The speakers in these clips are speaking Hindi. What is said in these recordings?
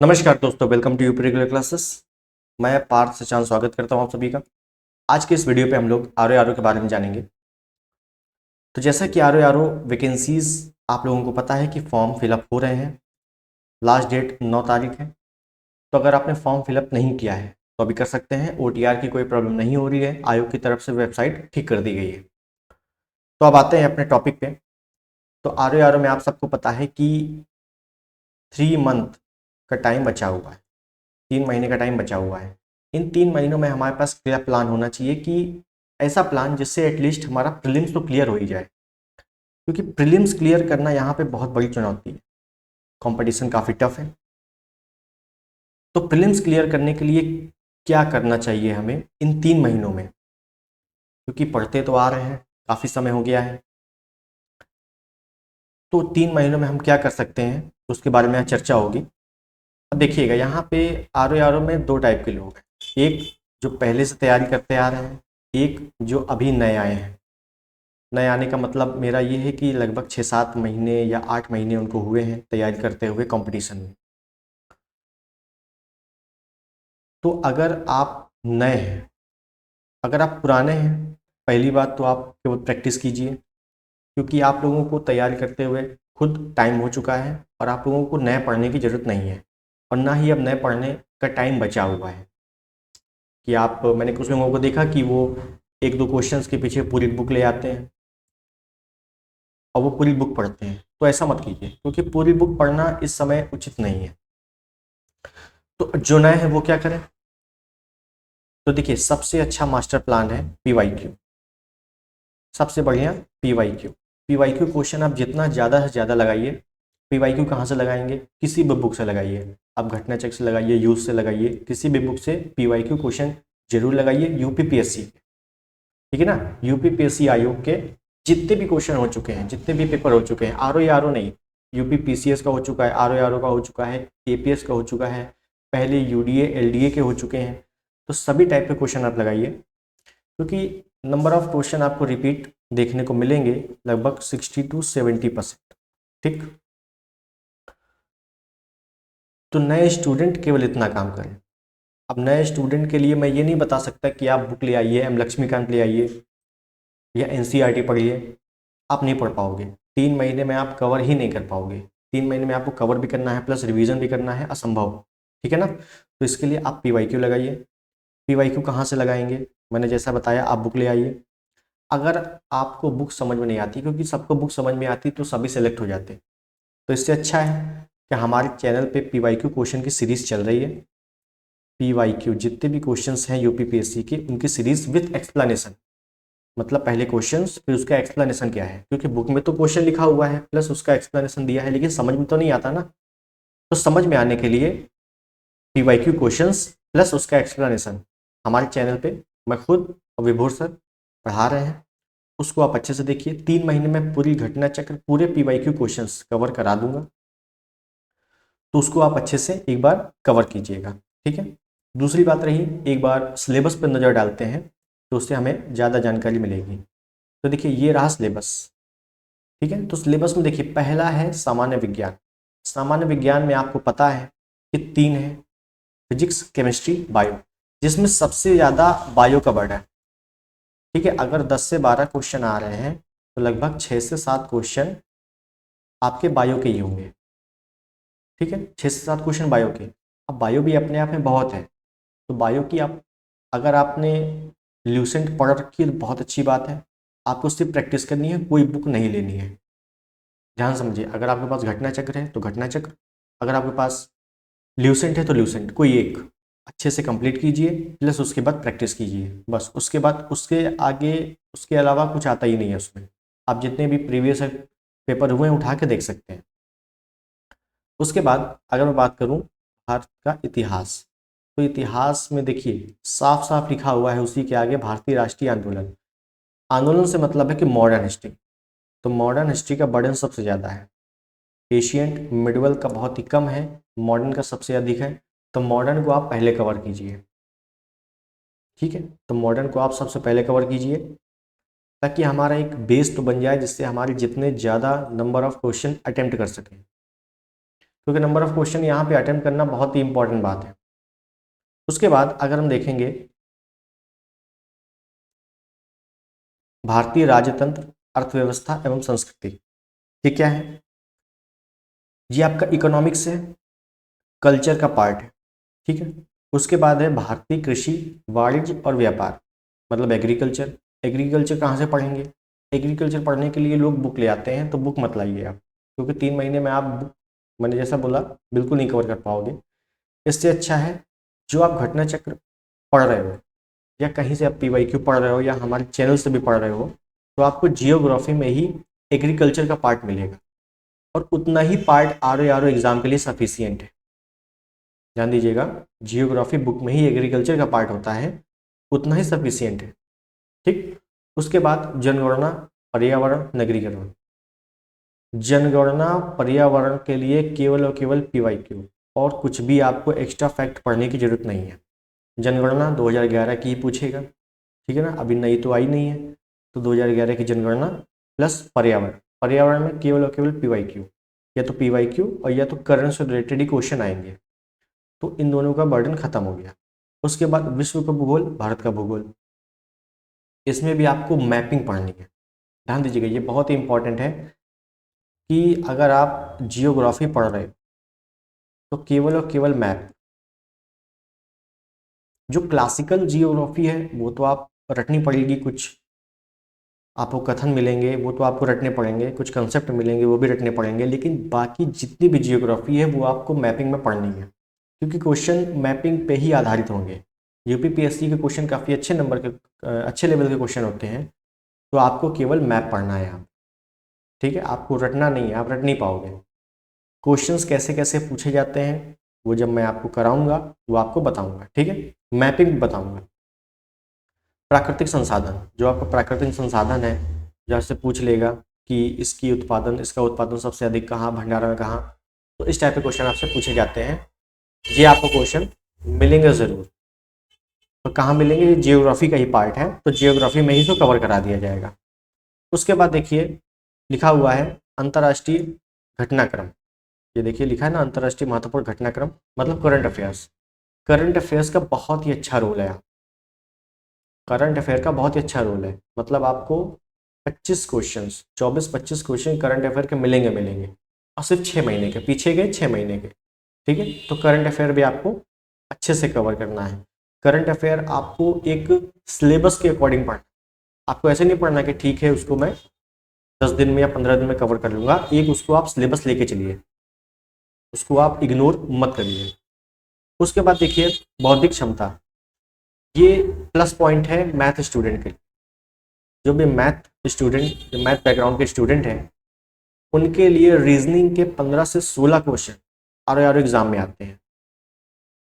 नमस्कार दोस्तों, welcome to UP regular classes. मैं पार्थ सचान स्वागत करता हूं आप सभी का। आज के इस वीडियो पे हम लोग आर के बारे में जानेंगे। तो जैसा कि आर वैकेंसीज आप लोगों को पता है कि फॉर्म फिलअप हो रहे हैं। लास्ट डेट 9 तारीख है। तो अगर आपने फॉर्म फिलअप नहीं किया है तो अभी कर सकते हैं। OTR की कोई प्रॉब्लम नहीं हो रही है, आयोग की तरफ से वेबसाइट ठीक कर दी गई है। तो अब आते हैं अपने टॉपिक पे। तो आर में आप सबको पता है कि 3 मंथ का टाइम बचा हुआ है, 3 महीने का टाइम बचा हुआ है। इन 3 महीनों में हमारे पास क्लियर प्लान होना चाहिए कि ऐसा प्लान जिससे एटलीस्ट हमारा प्रीलिम्स तो क्लियर हो ही जाए, क्योंकि प्रीलिम्स क्लियर करना यहाँ पे बहुत बड़ी चुनौती है। कंपटीशन काफ़ी टफ है। तो प्रीलिम्स क्लियर करने के लिए क्या करना चाहिए हमें इन 3 महीनों में, क्योंकि पढ़ते तो आ रहे हैं, काफ़ी समय हो गया है। तो 3 महीनों में हम क्या कर सकते हैं तो उसके बारे में यहाँ चर्चा होगी। अब देखिएगा, यहाँ पे आर में 2 टाइप के लोग हैं। एक जो पहले से तैयारी करते आ रहे हैं, एक जो अभी नए आए हैं। नए आने का मतलब मेरा ये है कि लगभग 6-7 महीने या 8 महीने उनको हुए हैं तैयारी करते हुए कंपटीशन में। तो अगर आप नए हैं, अगर आप पुराने हैं, पहली बात तो आप केवल प्रैक्टिस कीजिए, क्योंकि आप लोगों को तैयारी करते हुए खुद टाइम हो चुका है और आप लोगों को नए पढ़ने की ज़रूरत नहीं है। और ना ही अब नए पढ़ने का टाइम बचा हुआ है कि मैंने कुछ लोगों को देखा कि वो 1-2 क्वेश्चंस के पीछे पूरी बुक ले आते हैं और वो पूरी बुक पढ़ते हैं। तो ऐसा मत कीजिए, क्योंकि पूरी बुक पढ़ना इस समय उचित नहीं है। तो जो नए हैं वो क्या करें? तो देखिए, सबसे अच्छा मास्टर प्लान है PYQ। सबसे बढ़िया PYQ। PYQ क्वेश्चन आप जितना ज़्यादा से ज़्यादा लगाइए। PYQ कहाँ से लगाएंगे? किसी भी बुक से लगाइए। आप घटना चेक से लगाइए, यूज से लगाइए, किसी भी बुक से PYQ क्वेश्चन जरूर लगाइए। UPPSC के, ठीक है ना, UPPSC आयोग के जितने भी क्वेश्चन हो चुके हैं, जितने भी पेपर हो चुके हैं, RO नहीं, UPPCS का हो चुका है, RO का हो चुका है, APS का हो चुका है, पहले UDA LDA के हो चुके हैं। तो सभी टाइप के क्वेश्चन आप लगाइए, क्योंकि नंबर ऑफ क्वेश्चन आपको रिपीट देखने को मिलेंगे, लगभग 60-70%। ठीक। तो नए स्टूडेंट केवल इतना काम करें। अब नए स्टूडेंट के लिए मैं ये नहीं बता सकता कि आप बुक ले आइए, M लक्ष्मीकांत ले आइए या NCERT पढ़िए। आप नहीं पढ़ पाओगे। 3 महीने में आप कवर ही नहीं कर पाओगे। 3 महीने में आपको कवर भी करना है प्लस रिवीजन भी करना है, असंभव। ठीक है ना। तो इसके लिए आप PYQ लगाइए। PYQ कहाँ से लगाएंगे? मैंने जैसा बताया, आप बुक ले आइए। अगर आपको बुक समझ में नहीं आती, क्योंकि सबको बुक समझ में आती तो सभी सेलेक्ट हो जाते, तो इससे अच्छा है कि हमारे चैनल पे PYQ क्वेश्चन की सीरीज चल रही है। PYQ जितने भी क्वेश्चंस हैं UPPSC के, उनकी सीरीज विथ एक्सप्लेनेशन। मतलब पहले क्वेश्चंस, फिर उसका एक्सप्लेनेशन क्या है, क्योंकि बुक में तो क्वेश्चन लिखा हुआ है प्लस उसका एक्सप्लेनेशन दिया है, लेकिन समझ में तो नहीं आता ना। तो समझ में आने के लिए PYQ क्वेश्चंस प्लस उसका एक्सप्लेनेशन हमारे चैनल पे मैं खुद और विभोर सर पढ़ा रहे हैं। उसको आप अच्छे से देखिए। 3 महीने में पूरी घटना चक्र, पूरे PYQ क्वेश्चंस कवर करा दूंगा, तो उसको आप अच्छे से एक बार कवर कीजिएगा। ठीक है। दूसरी बात रही, एक बार सिलेबस पर नज़र डालते हैं तो उससे हमें ज़्यादा जानकारी मिलेगी। तो देखिए, ये रहा सिलेबस। ठीक है। तो सिलेबस में देखिए, पहला है सामान्य विज्ञान। सामान्य विज्ञान में आपको पता है कि 3 है, फिजिक्स, केमिस्ट्री, बायो, जिसमें सबसे ज़्यादा बायो का वर्ड है। ठीक है। अगर 10 से 12 क्वेश्चन आ रहे हैं तो लगभग 6 से 7 क्वेश्चन आपके बायो के ही होंगे। ठीक है। 6 से 7 क्वेश्चन बायो के। अब बायो भी अपने आप में बहुत है, तो बायो की आप, अगर आपने ल्यूसेंट पढ़ रखी है तो बहुत अच्छी बात है। आपको सिर्फ प्रैक्टिस करनी है, कोई बुक नहीं लेनी है। ध्यान समझिए, अगर आपके पास घटना चक्र है तो घटना चक्र, अगर आपके पास ल्यूसेंट है तो ल्यूसेंट, कोई एक अच्छे से कंप्लीट कीजिए, प्लस उसके बाद प्रैक्टिस कीजिए। बस उसके बाद, उसके आगे, उसके अलावा कुछ आता ही नहीं है उसमें। आप जितने भी प्रीवियस पेपर हुए हैं उठा के देख सकते हैं। उसके बाद अगर मैं बात करूं भारत का इतिहास, तो इतिहास में देखिए साफ साफ लिखा हुआ है उसी के आगे, भारतीय राष्ट्रीय आंदोलन। आंदोलन से मतलब है कि मॉडर्न हिस्ट्री। तो मॉडर्न हिस्ट्री का बर्डन सबसे ज़्यादा है। एशियंट मिडवल का बहुत ही कम है, मॉडर्न का सबसे अधिक है। तो मॉडर्न को आप पहले कवर कीजिए। ठीक है। तो मॉडर्न को आप सबसे पहले कवर कीजिए, ताकि हमारा एक बेस तो बन जाए, जिससे हमारे जितने ज़्यादा नंबर ऑफ क्वेश्चन अटेम्प्ट कर सकें। क्योंकि नंबर ऑफ क्वेश्चन यहाँ पे अटेम्प्ट करना बहुत ही इंपॉर्टेंट बात है। उसके बाद अगर हम देखेंगे भारतीय राजतंत्र, अर्थव्यवस्था एवं संस्कृति, ये क्या है? ये आपका इकोनॉमिक्स है, कल्चर का पार्ट है, ठीक है। उसके बाद है भारतीय कृषि, वाणिज्य और व्यापार, मतलब एग्रीकल्चर। एग्रीकल्चर कहाँ से पढ़ेंगे? एग्रीकल्चर पढ़ने के लिए लोग बुक ले आते हैं, तो बुक मत लाइए आप, क्योंकि 3 महीने में आप बुक, मैंने जैसा बोला, बिल्कुल नहीं कवर कर पाओगे। इससे अच्छा है जो आप घटना चक्र पढ़ रहे हो, या कहीं से आप PYQ पढ़ रहे हो, या हमारे चैनल से भी पढ़ रहे हो, तो आपको जियोग्राफी में ही एग्रीकल्चर का पार्ट मिलेगा, और उतना ही पार्ट RO एग्जाम के लिए सफिशियंट है। ध्यान दीजिएगा, जियोग्राफी बुक में ही एग्रीकल्चर का पार्ट होता है, उतना ही सफिशियंट है, ठीक। उसके बाद जनगणना, पर्यावरण, नगरीकरण। जनगणना पर्यावरण के लिए केवल और केवल PYQ, और कुछ भी आपको एक्स्ट्रा फैक्ट पढ़ने की जरूरत नहीं है। जनगणना 2011 की ही पूछेगा, ठीक है ना, अभी नई तो आई नहीं है, तो 2011 की जनगणना प्लस पर्यावरण। पर्यावरण में केवल और केवल PYQ, या तो PYQ और या तो करंट से रिलेटेड ही क्वेश्चन आएंगे, तो इन दोनों का बर्डन खत्म हो गया। उसके बाद विश्व का भूगोल, भारत का भूगोल, इसमें भी आपको मैपिंग पढ़नी है। ध्यान दीजिएगा, ये बहुत ही इंपॉर्टेंट है कि अगर आप जियोग्राफी पढ़ रहे हो तो केवल और केवल मैप। जो क्लासिकल जियोग्राफी है वो तो आप रटनी पड़ेगी, कुछ आपको कथन मिलेंगे वो तो आपको रटने पड़ेंगे, कुछ कंसेप्ट मिलेंगे वो भी रटने पड़ेंगे, लेकिन बाकी जितनी भी जियोग्राफी है वो आपको मैपिंग में पढ़नी है, क्योंकि क्वेश्चन मैपिंग पे ही आधारित होंगे। UPPSC के क्वेश्चन काफ़ी अच्छे नंबर के, अच्छे लेवल के क्वेश्चन होते हैं, तो आपको केवल मैप पढ़ना है यहाँ, ठीक है। आपको रटना नहीं है, आप रट नहीं पाओगे। क्वेश्चंस कैसे कैसे पूछे जाते हैं वो जब मैं आपको कराऊंगा वो आपको बताऊंगा, ठीक है, मैपिंग बताऊंगा। प्राकृतिक संसाधन, जो आपका प्राकृतिक संसाधन है, जैसे पूछ लेगा कि इसका उत्पादन सबसे अधिक कहाँ, भंडारण कहाँ, तो इस टाइप के क्वेश्चन आपसे पूछे जाते हैं। ये आपको क्वेश्चन मिलेंगे ज़रूर। तो कहाँ मिलेंगे? ये जियोग्राफी का ही पार्ट है, तो जियोग्राफी में ही इसको कवर करा दिया जाएगा। उसके बाद देखिए लिखा हुआ है अंतर्राष्ट्रीय घटनाक्रम। ये देखिए लिखा है ना, अंतर्राष्ट्रीय महत्वपूर्ण घटनाक्रम, मतलब करंट अफेयर्स। करंट अफेयर्स का बहुत ही अच्छा रोल है, करंट अफेयर का बहुत ही अच्छा रोल है। मतलब आपको 25 क्वेश्चन, 24-25 क्वेश्चन करंट अफेयर के मिलेंगे, और सिर्फ 6 महीने के, पीछे गए 6 महीने के, ठीक है। तो करंट अफेयर भी आपको अच्छे से कवर करना है। करंट अफेयर आपको एक सिलेबस के अकॉर्डिंग पढ़ना, आपको ऐसे नहीं पढ़ना कि ठीक है उसको मैं 10 दिन में या 15 दिन में कवर कर लूँगा। एक उसको आप सिलेबस लेके चलिए, उसको आप इग्नोर मत करिए। उसके बाद देखिए बौद्धिक क्षमता, ये प्लस पॉइंट है मैथ स्टूडेंट के लिए। जो भी मैथ बैकग्राउंड के स्टूडेंट हैं उनके लिए रीजनिंग के 15 से 16 क्वेश्चन RO एग्जाम में आते हैं,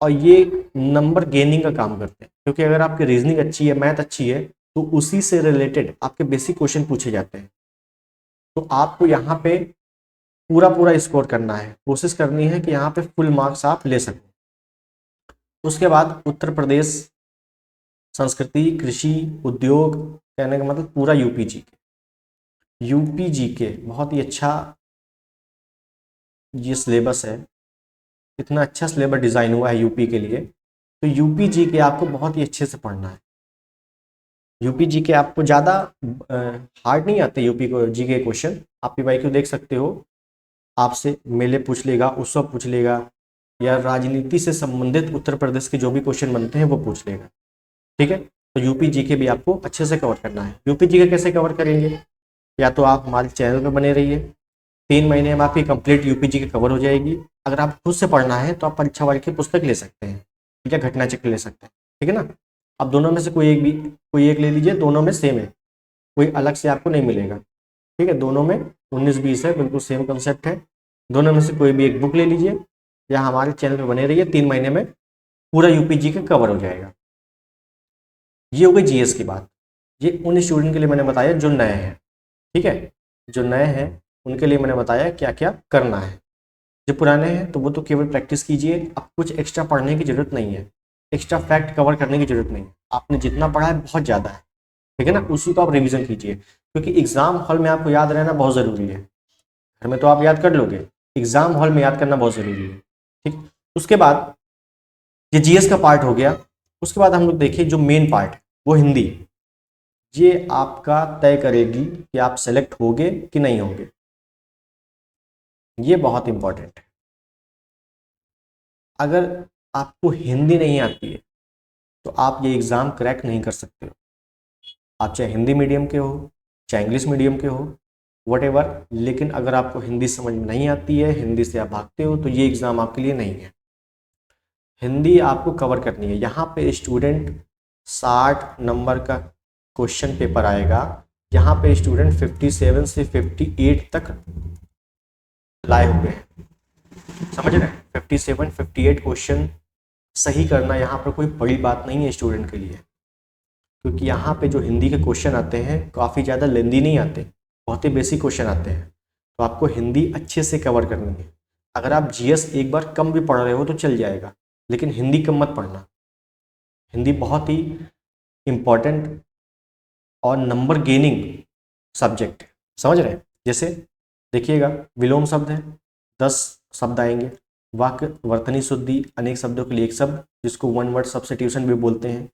और ये नंबर गेनिंग का काम करते हैं, क्योंकि अगर आपकी रीजनिंग अच्छी है, मैथ अच्छी है, तो उसी से रिलेटेड आपके बेसिक क्वेश्चन पूछे जाते हैं। तो आपको यहाँ पे पूरा पूरा स्कोर करना है, कोशिश करनी है कि यहाँ पे फुल मार्क्स आप ले सकें। उसके बाद उत्तर प्रदेश, संस्कृति, कृषि, उद्योग, कहने का मतलब पूरा UPG के बहुत ही अच्छा ये सिलेबस है, इतना अच्छा सिलेबस डिज़ाइन हुआ है यूपी के लिए। तो UPG के आपको बहुत ही अच्छे से पढ़ना है। UPG के आपको ज़्यादा हार्ड नहीं आते, UPG के क्वेश्चन। आप PYQ देख सकते हो, आपसे मेले पूछ लेगा, उत्सव पूछ लेगा, या राजनीति से संबंधित उत्तर प्रदेश के जो भी क्वेश्चन बनते हैं वो पूछ लेगा, ठीक है। तो UPG के भी आपको अच्छे से कवर करना है। UPG के कैसे कवर करेंगे? या तो आप हमारे चैनल पर बने रहिए, 3 महीने में आपकी कंप्लीट UPG की कवर हो जाएगी। अगर आप खुद से पढ़ना है तो आप परीक्षा वाले की पुस्तक ले सकते हैं, या घटना चक्र ले सकते हैं, ठीक है ना। आप दोनों में से कोई एक ले लीजिए, दोनों में सेम है, कोई अलग से आपको नहीं मिलेगा, ठीक है। दोनों में 19-20 है, बिल्कुल सेम कंसेप्ट है। दोनों में से कोई भी एक बुक ले लीजिए, या हमारे चैनल पर बने रहिए, 3 महीने में पूरा UPG का कवर हो जाएगा। ये हो गई GS की बात। ये उन स्टूडेंट के लिए मैंने बताया जो नए हैं, ठीक है। जो नए हैं उनके लिए मैंने बताया क्या क्या करना है। जो पुराने हैं तो वो तो केवल प्रैक्टिस कीजिए, अब कुछ एक्स्ट्रा पढ़ने की जरूरत नहीं है, एक्स्ट्रा फैक्ट कवर करने की जरूरत नहीं है। आपने जितना पढ़ा है बहुत ज़्यादा है, ठीक है ना, उसी को आप रिवीजन कीजिए, क्योंकि एग्जाम हॉल में आपको याद रहना बहुत ज़रूरी है। घर में तो आप याद कर लोगे, एग्जाम हॉल में याद करना बहुत ज़रूरी है। ठीक, उसके बाद ये जीएस का पार्ट हो गया। उसके बाद हम लोग देखिए जो मेन पार्ट है वो हिंदी। ये आपका तय करेगी कि आप सेलेक्ट होगे कि नहीं होगे। ये बहुत इंपॉर्टेंट है। अगर आपको हिंदी नहीं आती है तो आप ये एग्ज़ाम क्रैक नहीं कर सकते हो। आप चाहे हिंदी मीडियम के हो, चाहे इंग्लिश मीडियम के हो, वटेवर, लेकिन अगर आपको हिंदी समझ में नहीं आती है, हिंदी से आप भागते हो, तो ये एग्ज़ाम आपके लिए नहीं है। हिंदी आपको कवर करनी है। यहाँ पे स्टूडेंट 60 नंबर का क्वेश्चन पेपर आएगा। यहाँ पे स्टूडेंट 57 से 58 तक लाए हुए हैं, समझ रहे हैं। 57 58 क्वेश्चन सही करना यहाँ पर कोई बड़ी बात नहीं है स्टूडेंट के लिए, क्योंकि यहाँ पे जो हिंदी के क्वेश्चन आते हैं काफ़ी ज़्यादा लेंदी नहीं आते, बहुत ही बेसिक क्वेश्चन आते हैं। तो आपको हिंदी अच्छे से कवर करनी है। अगर आप जीएस एक बार कम भी पढ़ रहे हो तो चल जाएगा, लेकिन हिंदी कम मत पढ़ना। हिंदी बहुत ही इम्पॉर्टेंट और नंबर गेनिंग सब्जेक्ट है, समझ रहे हैं। जैसे देखिएगा, विलोम शब्द है, 10 शब्द आएंगे। वाक्य, वर्तनी शुद्धि, अनेक शब्दों के लिए एक शब्द, जिसको वन वर्ड सब्स्टिट्यूशन भी बोलते हैं।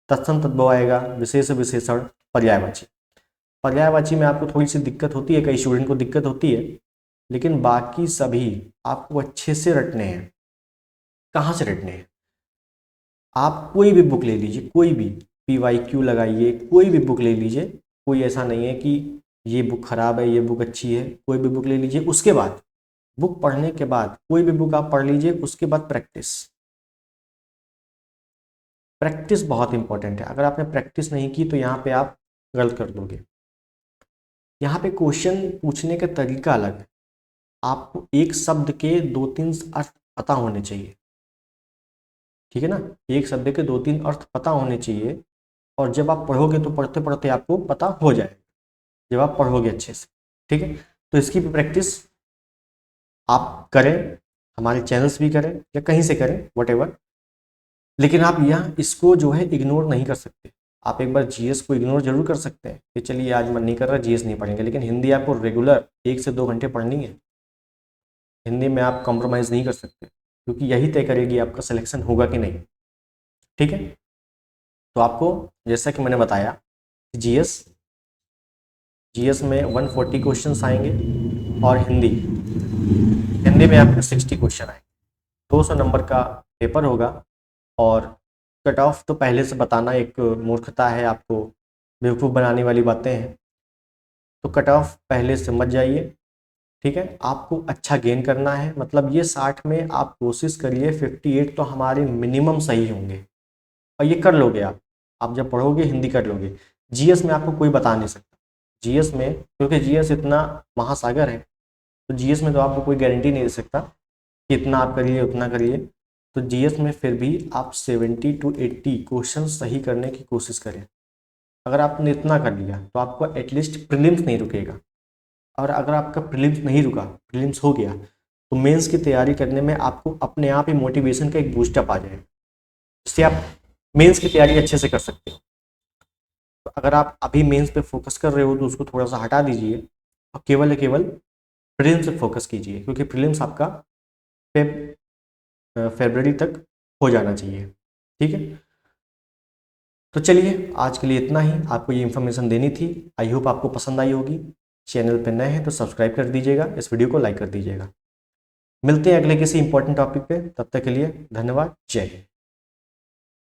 तत्सम तद्भव आएगा, विशेष विशेषण, पर्यायवाची। पर्यायवाची में आपको थोड़ी सी दिक्कत होती है, कई स्टूडेंट को दिक्कत होती है, लेकिन बाकी सभी आपको अच्छे से रटने हैं। कहाँ से रटने हैं? आप कोई भी बुक ले लीजिए, कोई भी, PYQ लगाइए, कोई भी बुक ले लीजिए। कोई ऐसा नहीं है कि ये बुक खराब है, ये बुक अच्छी है, कोई भी बुक ले लीजिए। उसके बाद बुक पढ़ने के बाद कोई भी बुक आप पढ़ लीजिए, उसके बाद प्रैक्टिस। प्रैक्टिस बहुत इंपॉर्टेंट है। अगर आपने प्रैक्टिस नहीं की तो यहाँ पे आप गलत कर दोगे। यहाँ पे क्वेश्चन पूछने का तरीका अलग है। आपको एक शब्द के 2-3 अर्थ पता होने चाहिए, ठीक है ना। एक शब्द के 2-3 अर्थ पता होने चाहिए, और जब आप पढ़ोगे तो पढ़ते पढ़ते आपको पता हो जाएगा, जब आप पढ़ोगे अच्छे से, ठीक है। तो इसकी भी प्रैक्टिस आप करें, हमारे चैनल्स भी करें या कहीं से करें, वटेवर। लेकिन आप यहाँ इसको जो है इग्नोर नहीं कर सकते। आप एक बार जीएस को इग्नोर जरूर कर सकते हैं कि चलिए आज मन नहीं कर रहा, जीएस नहीं पढ़ेंगे, लेकिन हिंदी आपको रेगुलर 1 से 2 घंटे पढ़नी है। हिंदी में आप कॉम्प्रोमाइज़ नहीं कर सकते, क्योंकि यही तय करेगी आपका सिलेक्शन होगा कि नहीं, ठीक है। तो आपको जैसा कि मैंने बताया, जीएस में 140 क्वेश्चन आएंगे, और हिंदी में आपको 60 क्वेश्चन आएंगे। 200 नंबर का पेपर होगा, और कट ऑफ तो पहले से बताना एक मूर्खता है, आपको बेवकूफ़ बनाने वाली बातें हैं। तो कट ऑफ पहले से मत जाइए, ठीक है। आपको अच्छा गेन करना है, मतलब ये 60 में आप कोशिश करिए 58 तो हमारे मिनिमम सही होंगे, और ये कर लोगे आप जब पढ़ोगे हिंदी कर लोगे। जीएस में आपको कोई बता नहीं सकता। जीएस में, क्योंकि जीएस इतना महासागर है, तो जीएस में तो आपको कोई गारंटी नहीं दे सकता कि इतना आप करिए उतना करिए। तो जीएस में फिर भी आप 70 to 80 क्वेश्चन सही करने की कोशिश करें। अगर आपने इतना कर लिया तो आपको एटलीस्ट प्रीलिम्स नहीं रुकेगा, और अगर आपका प्रीलिम्स नहीं रुका, प्रीलिम्स हो गया, तो मेंस की तैयारी करने में आपको अपने आप ही मोटिवेशन का एक बूस्टअप आ जाएगा, जिससे आप मेंस की तैयारी अच्छे से कर सकते हो। तो अगर आप अभी मेंस पे फोकस कर रहे हो तो उसको थोड़ा सा हटा दीजिए, और केवल प्रीलिम्स पे फोकस कीजिए, क्योंकि प्रीलिम्स आपका फरवरी तक हो जाना चाहिए, ठीक है। तो चलिए आज के लिए इतना ही, आपको ये इन्फॉर्मेशन देनी थी। आई होप आपको पसंद आई होगी। चैनल पर नए हैं तो सब्सक्राइब कर दीजिएगा, इस वीडियो को लाइक कर दीजिएगा। मिलते हैं अगले किसी इंपॉर्टेंट टॉपिक पे, तब तक के लिए धन्यवाद, जय हिंद।